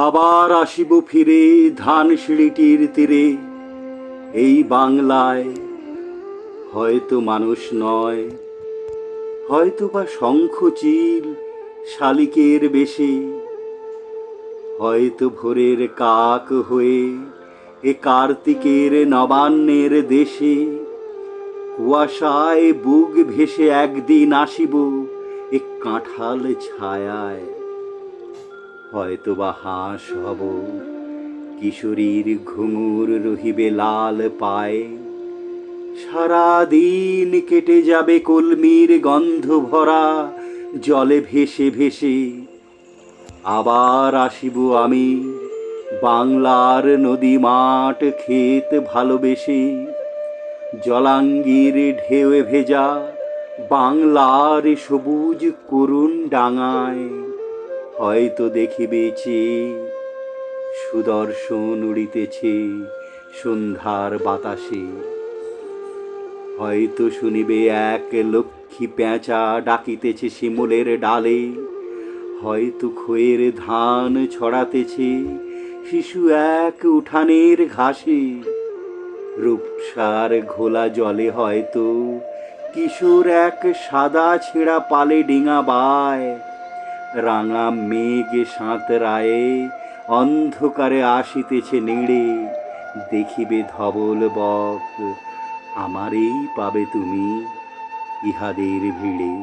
আবার আসিব ফিরে ধানসিঁড়িটির তীরে, এই বাংলায়। হয়তো মানুষ নয়, হয়তো বা শঙ্খচিল শালিকের বেশে, হয়তো ভোরের কাক হয়ে এ কার্তিকের নবান্নের দেশে কুয়াশায় বুক ভেসে একদিন আসিব এ কাঁঠাল ছায়ায়। হয়তো বা হাঁস হব, কিশোরীর ঘুঙুর রহিবে লাল পায়ে, সারাদিন কেটে যাবে কলমির গন্ধ ভরা জলে ভেসে ভেসে। আবার আসিব আমি বাংলার নদী মাঠ ক্ষেত ভালোবেসে, জলাঙ্গির ঢেউয়ে ভেজা বাংলার সবুজ করুণ ডাঙায়। হয়তো দেখিবে চেয়ে সুদর্শন উড়িতেছে সন্ধ্যার বাতাসে, হয়তো শুনিবে এক লক্ষ্মী পেঁচা ডাকিতেছে শিমুলের ডালে, হয়তো খয়ের ধান ছড়াতেছে শিশু এক উঠানের ঘাসে। রূপসার ঘোলা জলে হয়তো কিশোর এক সাদা ছেঁড়া পালে ডিঙা বায়, রাঙা মেঘ সাঁতরায়ে অন্ধকারে আসিতেছে নেড়ে, দেখিবে ধবল বক আমারেই পাবে তুমি ইহাদের ভিড়ে।